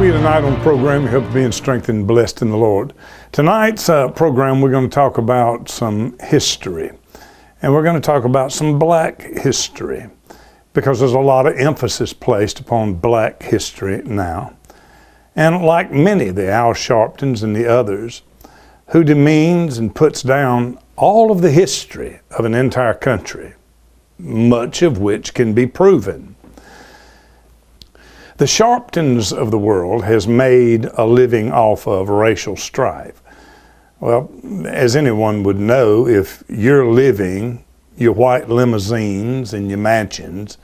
you tonight on the program. We hope you're being strengthened and blessed in the Lord. Tonight's program, we're going to talk about some history. And we're going to talk about some black history, because there's a lot of emphasis placed upon black history now. And like many, the Al Sharptons and the others, who demeans and puts down all of the history of an entire country, much of which can be proven. The Sharptons of the world has made a living off of racial strife. Well, as anyone would know, if you're living, your white limousines and your mansions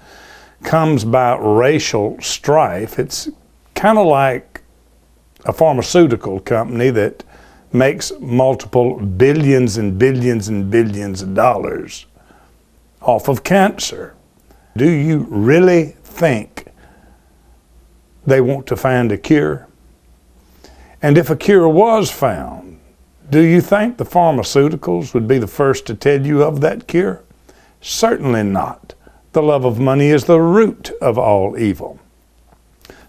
comes by racial strife, it's kind of like a pharmaceutical company that makes multiple billions and billions and billions of dollars off of cancer. Do you really think they want to find a cure? And if a cure was found, do you think the pharmaceuticals would be the first to tell you of that cure? Certainly not. The love of money is the root of all evil.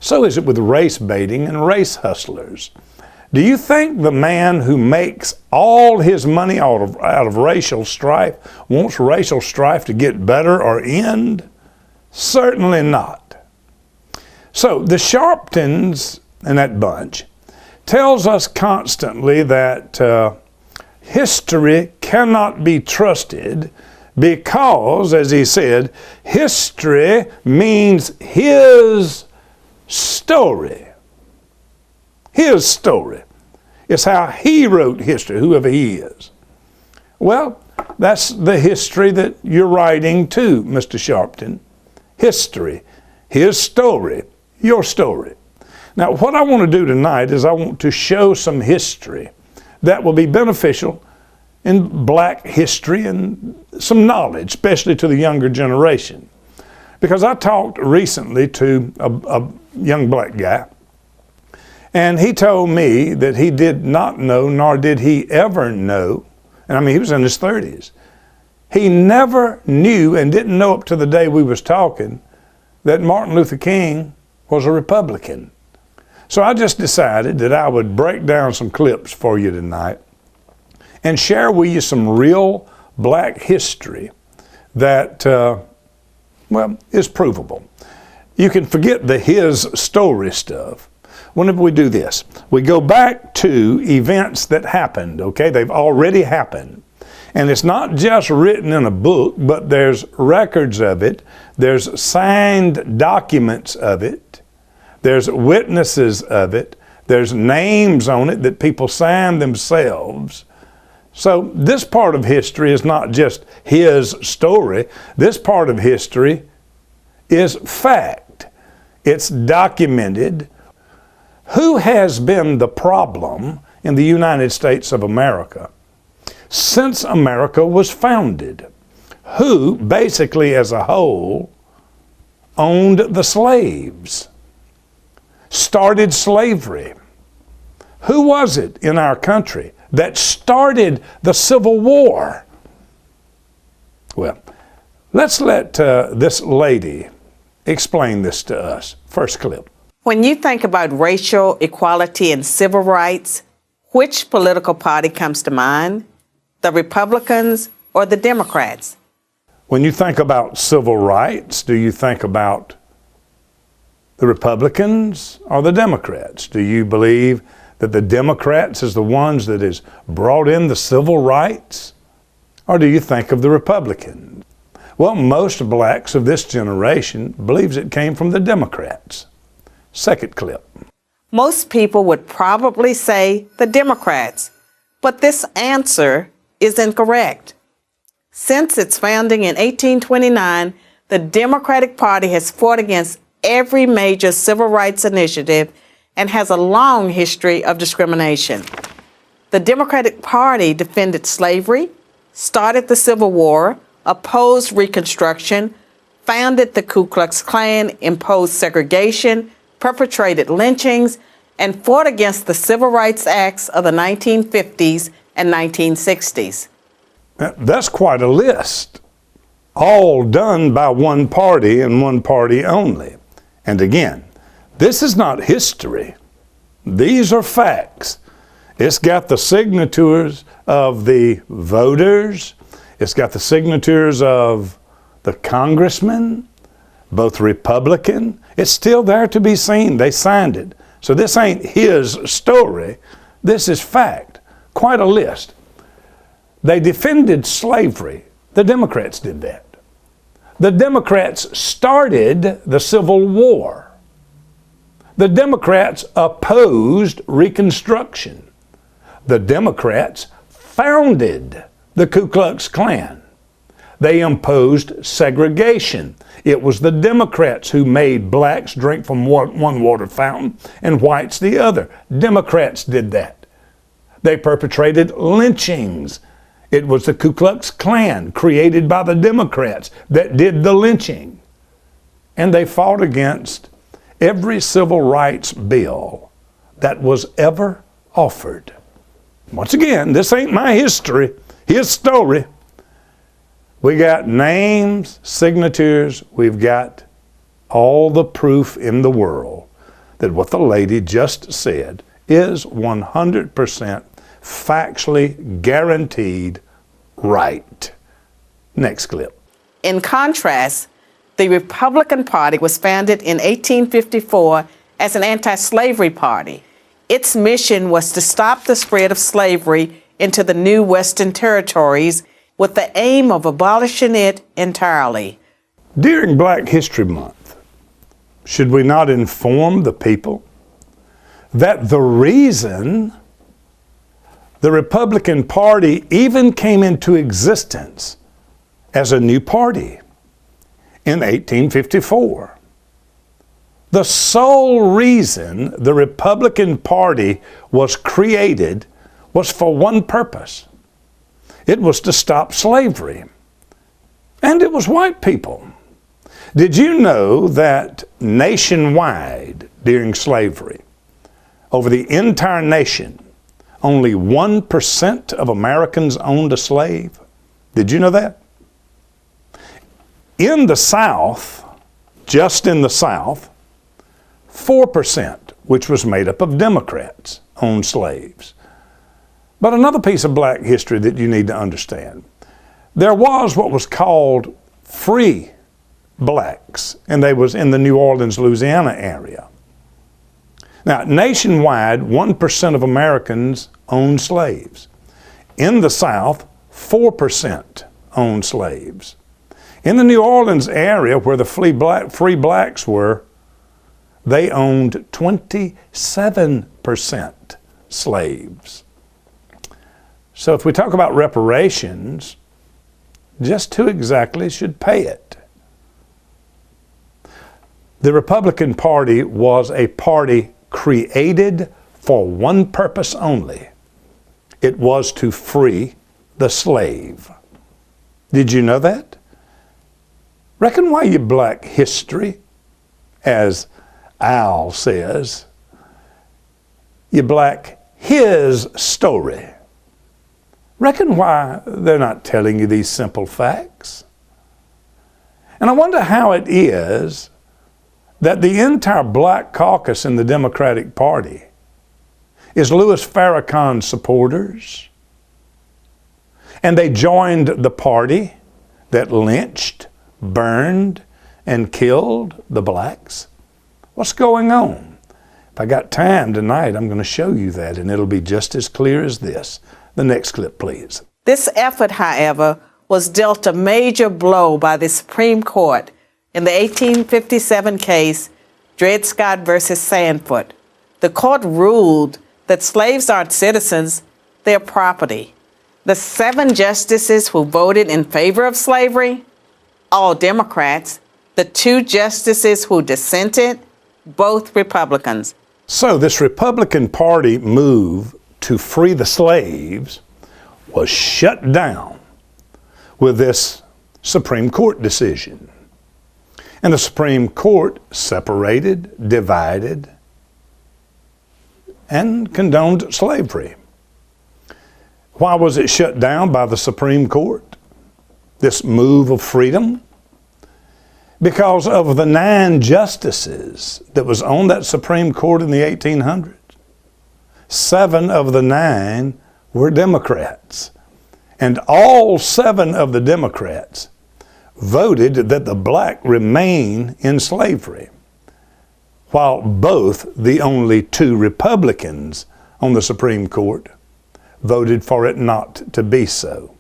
So is it with race baiting and race hustlers. Do you think the man who makes all his money out of racial strife wants racial strife to get better or end? Certainly not. So the Sharptons and that bunch tells us constantly that history cannot be trusted because, as he said, history means his story. His story. It's how he wrote history, whoever he is. Well, that's the history that you're writing too, Mr. Sharpton. History. His story. Your story. Now, what I want to do tonight is I want to show some history that will be beneficial in black history and some knowledge, especially to the younger generation. Because I talked recently to a young black guy, and he told me that he did not know, nor did he ever know, and I mean, he was in his 30s. He never knew and didn't know up to the day we was talking that Martin Luther King was a Republican. So I just decided that I would break down some clips for you tonight and share with you some real black history that, is provable. You can forget the his story stuff. Whenever we do this, we go back to events that happened, okay? They've already happened. And it's not just written in a book, but there's records of it. There's signed documents of it. There's witnesses of it. There's names on it that people signed themselves. So this part of history is not just his story. This part of history is fact. It's documented. Who has been the problem in the United States of America since America was founded? Who, basically as a whole, owned the slaves? Started slavery? Who was it in our country that started the Civil War? Well, let's let this lady explain this to us. First clip. When you think about racial equality and civil rights, which political party comes to mind? The Republicans or the Democrats? When you think about civil rights, do you think about the Republicans or the Democrats? Do you believe that the Democrats is the ones that has brought in the civil rights? Or do you think of the Republicans? Well, most blacks of this generation believes it came from the Democrats. Second clip. Most people would probably say the Democrats, but this answer is incorrect. Since its founding in 1829, the Democratic Party has fought against every major civil rights initiative and has a long history of discrimination. The Democratic Party defended slavery, started the Civil War, opposed Reconstruction, founded the Ku Klux Klan, imposed segregation, perpetrated lynchings, and fought against the Civil Rights Acts of the 1950s and 1960s. That's quite a list, all done by one party and one party only. And again, this is not history. These are facts. It's got the signatures of the voters. It's got the signatures of the congressmen, both Republican. It's still there to be seen. They signed it. So this ain't his story. This is fact. Quite a list. They defended slavery. The Democrats did that. The Democrats started the Civil War. The Democrats opposed Reconstruction. The Democrats founded the Ku Klux Klan. They imposed segregation. It was the Democrats who made blacks drink from one water fountain and whites the other. Democrats did that. They perpetrated lynchings. It was the Ku Klux Klan, created by the Democrats, that did the lynching. And they fought against every civil rights bill that was ever offered. Once again, this ain't my history, his story. We got names, signatures, we've got all the proof in the world that what the lady just said is 100% factually guaranteed right. Next clip. In contrast, the Republican Party was founded in 1854 as an anti-slavery party. Its mission was to stop the spread of slavery into the new Western territories with the aim of abolishing it entirely. During Black History Month, should we not inform the people that the reason the Republican Party even came into existence as a new party in 1854? The sole reason the Republican Party was created was for one purpose. It was to stop slavery. And it was white people. Did you know that nationwide during slavery, over the entire nation, only 1% of Americans owned a slave? Did you know that? In the South, just in the South, 4%, which was made up of Democrats, owned slaves. But another piece of black history that you need to understand, there was what was called free blacks, and they was in the New Orleans, Louisiana area. Now, nationwide, 1% of Americans owned slaves. In the South, 4% owned slaves. In the New Orleans area, where the free blacks were, they owned 27% slaves. So if we talk about reparations, just who exactly should pay it? The Republican Party was a party created for one purpose only. It was to free the slave. Did you know that? Reckon why you black history, as Al says, you black his story. Reckon why they're not telling you these simple facts? And I wonder how it is that the entire black caucus in the Democratic Party is Louis Farrakhan's supporters. And they joined the party that lynched, burned, and killed the blacks. What's going on? If I got time tonight, I'm going to show you that, and it'll be just as clear as this. The next clip, please. This effort, however, was dealt a major blow by the Supreme Court in the 1857 case, Dred Scott versus Sandford. The court ruled that slaves aren't citizens, they're property. The 7 justices who voted in favor of slavery, all Democrats. The 2 justices who dissented, both Republicans. So this Republican Party move to free the slaves was shut down with this Supreme Court decision. And the Supreme Court separated, divided, and condoned slavery. Why was it shut down by the Supreme Court? This move of freedom? Because of the 9 justices that was on that Supreme Court in the 1800s. 7 of the 9 were Democrats. And all 7 of the Democrats voted that the black remain in slavery, while both the only 2 Republicans on the Supreme Court voted for it not to be so.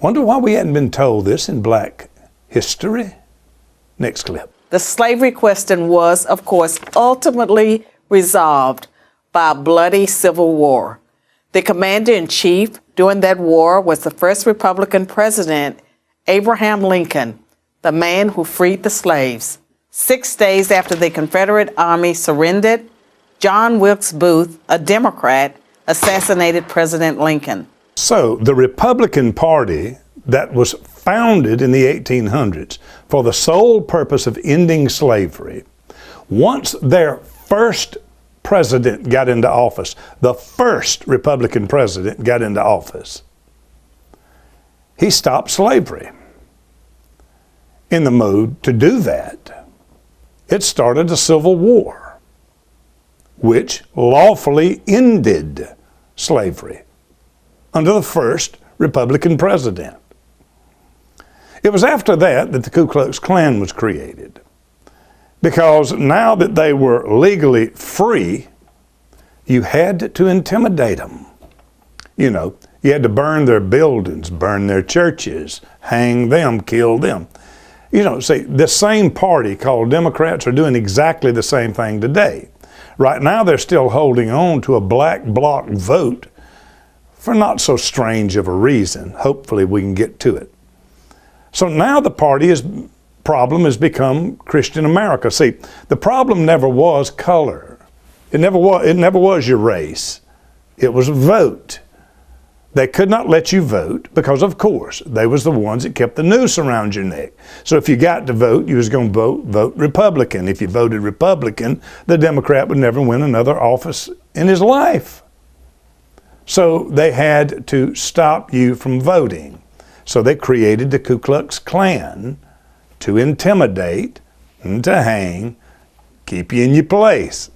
Wonder why we hadn't been told this in black history? Next clip. The slavery question was, of course, ultimately resolved by a bloody civil war. The commander-in-chief during that war was the first Republican president, Abraham Lincoln, the man who freed the slaves. 6 days after the Confederate Army surrendered, John Wilkes Booth, a Democrat, assassinated President Lincoln. So the Republican Party that was founded in the 1800s for the sole purpose of ending slavery, once their first president got into office, the first Republican president got into office, he stopped slavery. In the mode to do that, it started a civil war, which lawfully ended slavery under the first Republican president. It was after that that the Ku Klux Klan was created, because now that they were legally free, you had to intimidate them. You know, you had to burn their buildings, burn their churches, hang them, kill them. You know, see, the same party called Democrats are doing exactly the same thing today. Right now they're still holding on to a black bloc vote for not so strange of a reason. Hopefully we can get to it. So now the party's problem has become Christian America. See, the problem never was color. It never was your race. It was vote. They could not let you vote because, of course, they was the ones that kept the noose around your neck. So if you got to vote, you was going to vote Republican. If you voted Republican, the Democrat would never win another office in his life. So they had to stop you from voting. So they created the Ku Klux Klan to intimidate and to hang, keep you in your place.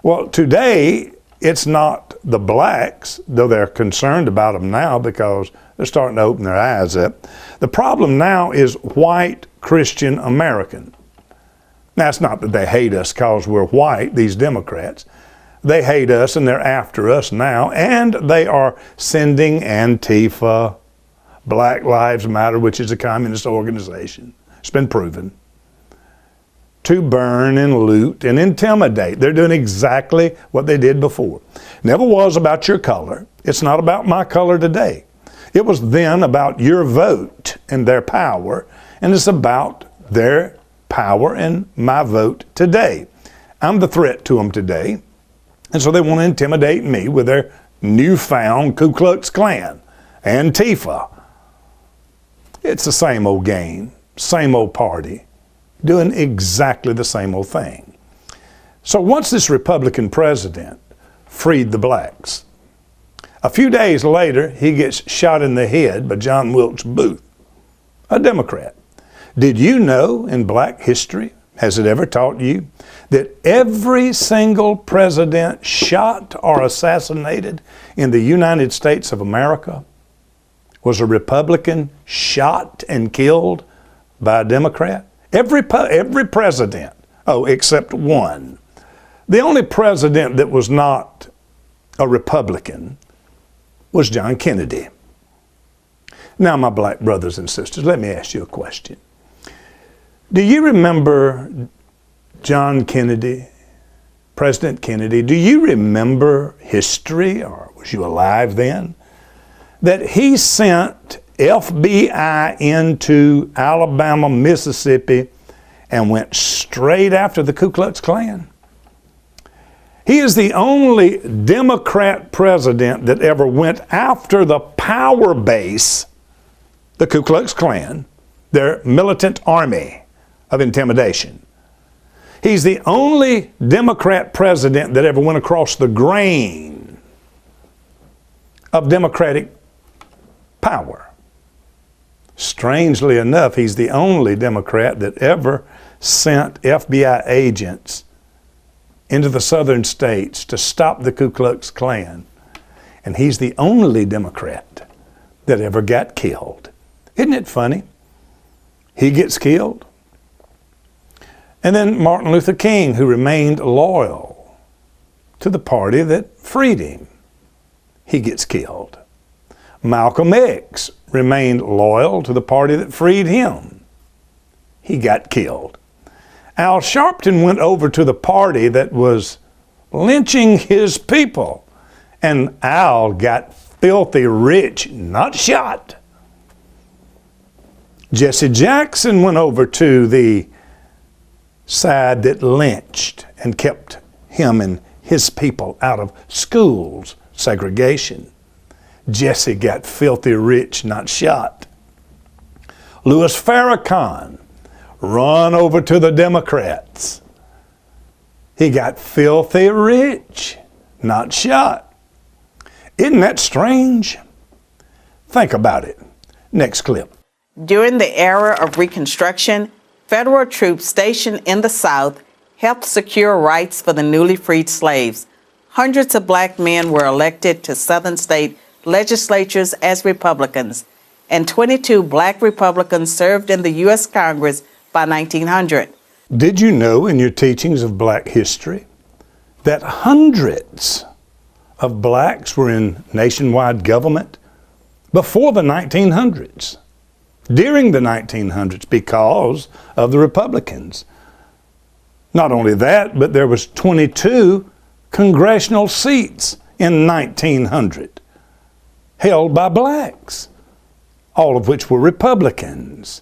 Well, today, it's not the blacks, though they're concerned about them now because they're starting to open their eyes up. The problem now is white Christian American. Now, it's not that they hate us because we're white, these Democrats. They hate us and they're after us now, and they are sending Antifa, Black Lives Matter, which is a communist organization. It's been proven, to burn and loot and intimidate. They're doing exactly what they did before. Never was about your color. It's not about my color today. It was then about your vote and their power, and it's about their power and my vote today. I'm the threat to them today, and so they want to intimidate me with their newfound Ku Klux Klan, Antifa. It's the same old game, same old party, doing exactly the same old thing. So once this Republican president freed the blacks, a few days later, he gets shot in the head by John Wilkes Booth, a Democrat. Did you know in black history, has it ever taught you, that every single president shot or assassinated in the United States of America was a Republican shot and killed by a Democrat? Every president, except one. The only president that was not a Republican was John Kennedy. Now, my black brothers and sisters, let me ask you a question. Do you remember John Kennedy, President Kennedy? Do you remember history, or was you alive then, that he sent FBI into Alabama, Mississippi, and went straight after the Ku Klux Klan? He is the only Democrat president that ever went after the power base, the Ku Klux Klan, their militant army of intimidation. He's the only Democrat president that ever went across the grain of Democratic power. Strangely enough, he's the only Democrat that ever sent FBI agents into the southern states to stop the Ku Klux Klan. And he's the only Democrat that ever got killed. Isn't it funny? He gets killed. And then Martin Luther King, who remained loyal to the party that freed him, he gets killed. Malcolm X remained loyal to the party that freed him. He got killed. Al Sharpton went over to the party that was lynching his people, and Al got filthy rich, not shot. Jesse Jackson went over to the side that lynched and kept him and his people out of schools, segregation. Jesse got filthy rich, not shot. Louis Farrakhan run over to the Democrats. He got filthy rich, not shot. Isn't that strange? Think about it. Next clip. During the era of Reconstruction, federal troops stationed in the South helped secure rights for the newly freed slaves. Hundreds of black men were elected to Southern state legislatures as Republicans, and 22 black Republicans served in the U.S. Congress by 1900. Did you know in your teachings of black history that hundreds of blacks were in nationwide government before the 1900s, during the 1900s, because of the Republicans? Not only that, but there was 22 congressional seats in 1900 held by blacks, all of which were Republicans.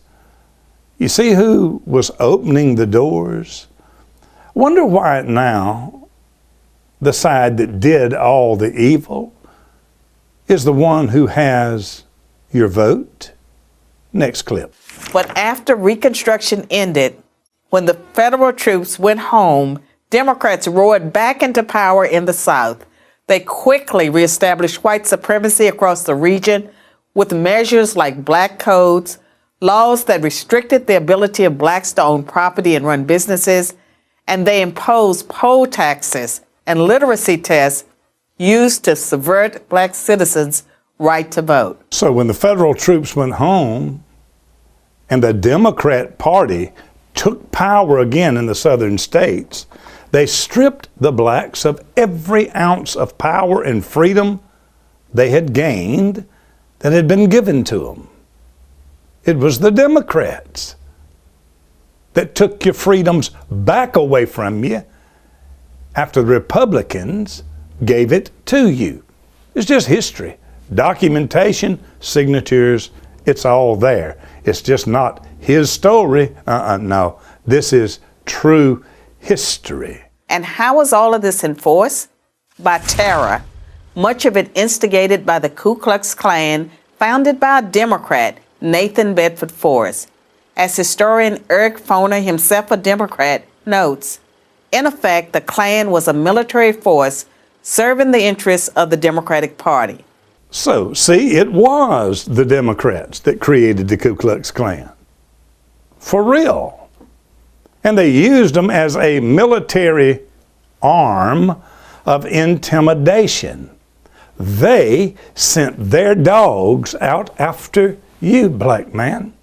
You see who was opening the doors? Wonder why now the side that did all the evil is the one who has your vote? Next clip. But after Reconstruction ended, when the federal troops went home, Democrats roared back into power in the South. They quickly reestablished white supremacy across the region with measures like black codes, laws that restricted the ability of blacks to own property and run businesses, and they imposed poll taxes and literacy tests used to subvert black citizens' right to vote. So when the federal troops went home and the Democrat Party took power again in the southern states, they stripped the blacks of every ounce of power and freedom they had gained that had been given to them. It was the Democrats that took your freedoms back away from you after the Republicans gave it to you. It's just history. Documentation, signatures, it's all there. It's just not his story. No, this is true history. And how was all of this enforced? By terror, much of it instigated by the Ku Klux Klan, founded by a Democrat, Nathan Bedford Forrest. As historian Eric Foner, himself a Democrat, notes, in effect, the Klan was a military force serving the interests of the Democratic Party. So, see, it was the Democrats that created the Ku Klux Klan. For real. And they used them as a military arm of intimidation. They sent their dogs out after you, black man.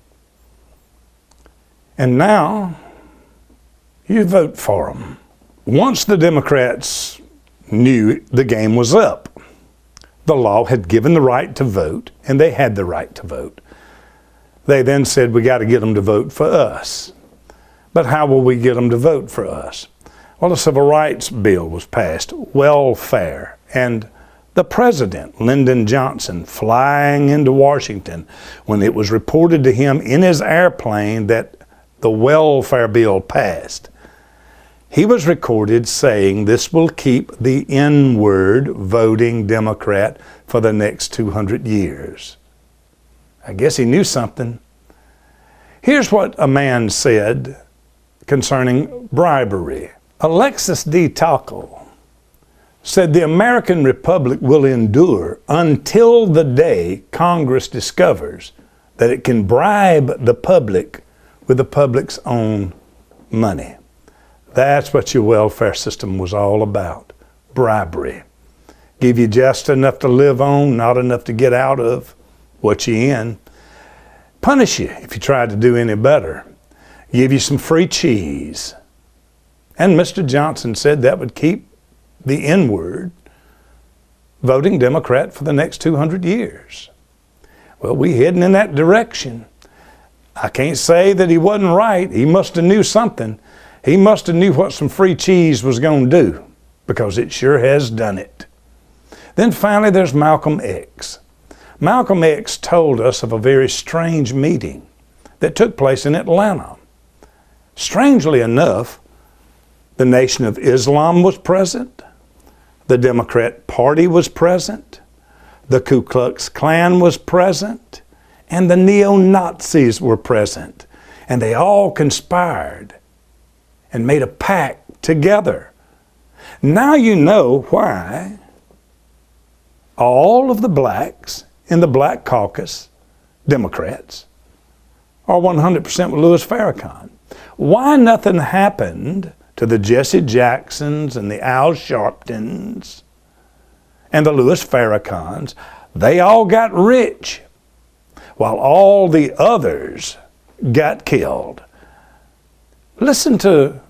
And now you vote for them. Once the Democrats knew the game was up, the law had given the right to vote, and they had the right to vote. They then said, we got to get them to vote for us. But how will we get them to vote for us? Well, the Civil Rights Bill was passed, welfare, and the president, Lyndon Johnson, flying into Washington when it was reported to him in his airplane that the welfare bill passed. He was recorded saying this will keep the N-word voting Democrat for the next 200 years. I guess he knew something. Here's what a man said concerning bribery. Alexis de Tocqueville said the American Republic will endure until the day Congress discovers that it can bribe the public with the public's own money. That's what your welfare system was all about. Bribery. Give you just enough to live on, not enough to get out of what you're in. Punish you if you tried to do any better. Give you some free cheese. And Mr. Johnson said that would keep the N-word voting Democrat for the next 200 years. Well, we heading in that direction. I can't say that he wasn't right. He must have knew something. He must have knew what some free cheese was going to do, because it sure has done it. Then finally there's Malcolm X. Malcolm X told us of a very strange meeting that took place in Atlanta. Strangely enough, the Nation of Islam was present, the Democrat Party was present, the Ku Klux Klan was present, and the neo-Nazis were present. And they all conspired and made a pact together. Now you know why all of the blacks in the Black Caucus, Democrats, are 100% with Louis Farrakhan. Why nothing happened to the Jesse Jacksons and the Al Sharptons and the Louis Farrakhans? They all got rich, while all the others got killed. Listen to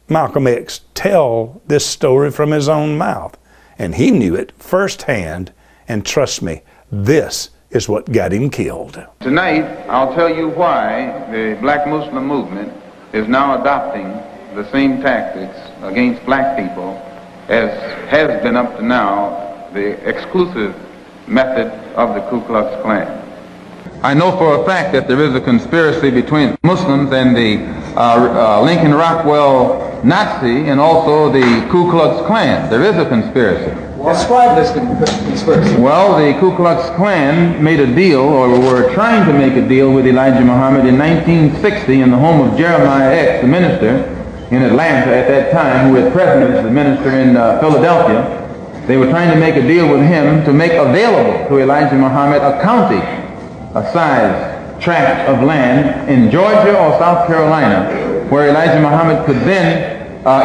Malcolm X tell this story from his own mouth. And he knew it firsthand, and trust me, this is what got him killed. Tonight, I'll tell you why the black Muslim movement is now adopting the same tactics against black people as has been up to now the exclusive method of the Ku Klux Klan. I know for a fact that there is a conspiracy between Muslims and the Lincoln Rockwell Nazi and also the Ku Klux Klan. There is a conspiracy. Describe this conspiracy. Well, the Ku Klux Klan made a deal, or were trying to make a deal with Elijah Muhammad in 1960 in the home of Jeremiah X, the minister in Atlanta at that time, who was present as the minister in Philadelphia. They were trying to make a deal with him to make available to Elijah Muhammad a county, a size tract of land in Georgia or South Carolina, where Elijah Muhammad could then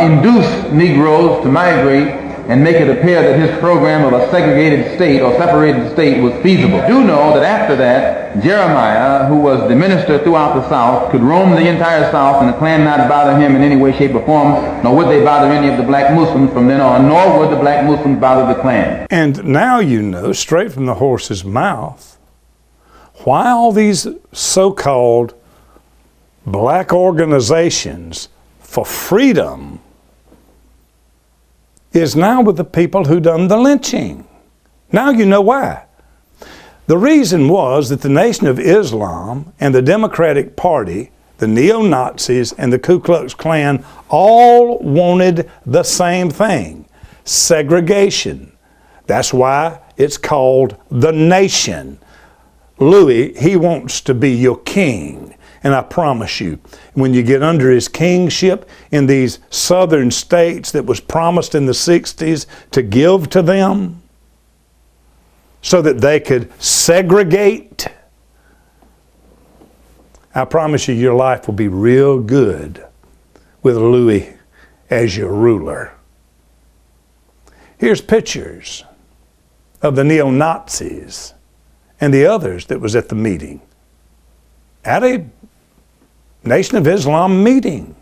induce Negroes to migrate and make it appear that his program of a segregated state or separated state was feasible. Do know that after that, Jeremiah, who was the minister throughout the South, could roam the entire South and the Klan not bother him in any way, shape, or form, nor would they bother any of the black Muslims from then on, nor would the black Muslims bother the Klan. And now you know, straight from the horse's mouth, why all these so-called black organizations for freedom is now with the people who done the lynching. Now you know why. The reason was that the Nation of Islam and the Democratic Party, the neo-Nazis and the Ku Klux Klan all wanted the same thing: segregation. That's why it's called the nation. Louis, he wants to be your king. And I promise you, when you get under his kingship in these southern states that was promised in the 60s to give to them so that they could segregate, I promise you your life will be real good with Louis as your ruler. Here's pictures of the neo-Nazis and the others that was at the meeting. At a Nation of Islam meeting,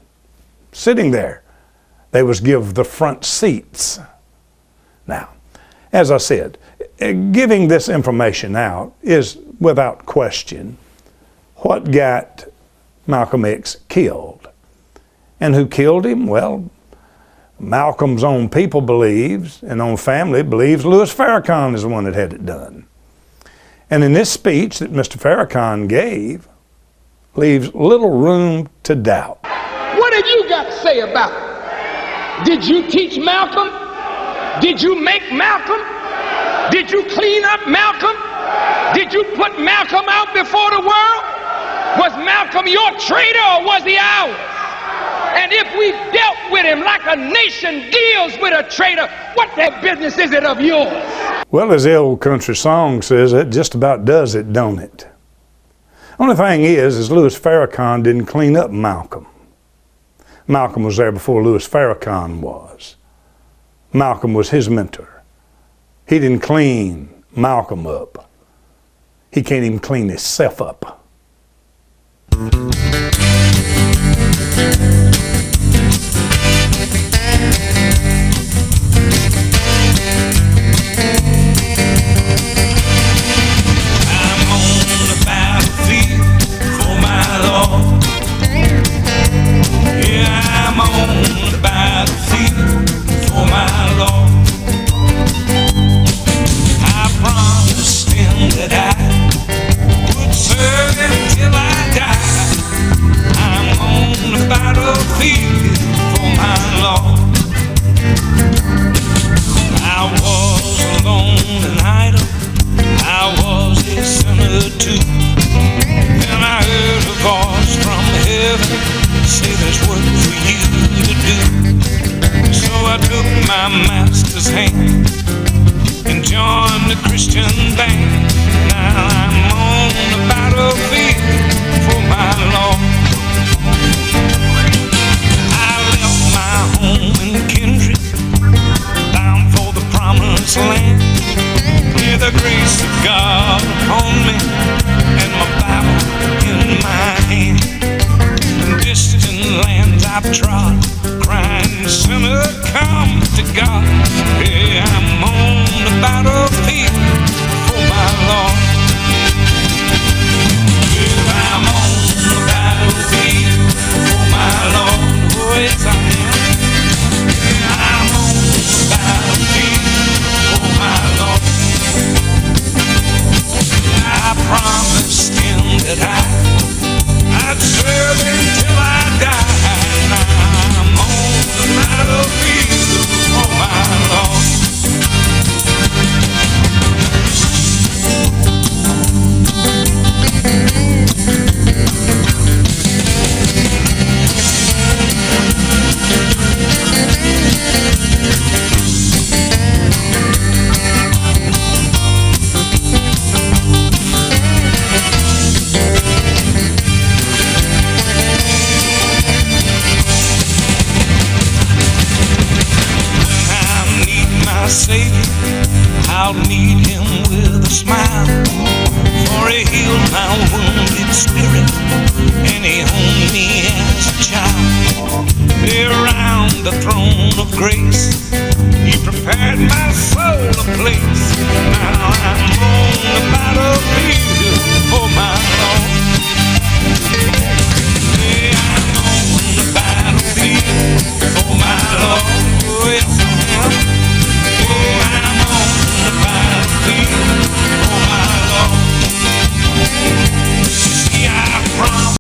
sitting there. They was give the front seats. Now, as I said, giving this information out is without question what got Malcolm X killed. And who killed him? Well, Malcolm's own people believes, and own family believes, Louis Farrakhan is the one that had it done. And in this speech that Mr. Farrakhan gave, leaves little room to doubt. What have you got to say about it? Did you teach Malcolm? Did you make Malcolm? Did you clean up Malcolm? Did you put Malcolm out before the world? Was Malcolm your traitor or was he ours? And if we dealt with him like a nation deals with a traitor, what the business is it of yours? Well, as the old country song says, it just about does it, don't it? Only thing is Louis Farrakhan didn't clean up Malcolm. Malcolm was there before Louis Farrakhan was. Malcolm was his mentor. He didn't clean Malcolm up. He can't even clean himself up. I'll meet him with a smile, for he healed my wounded spirit, and he owned me as a child. Around the throne of grace, he prepared my soul a place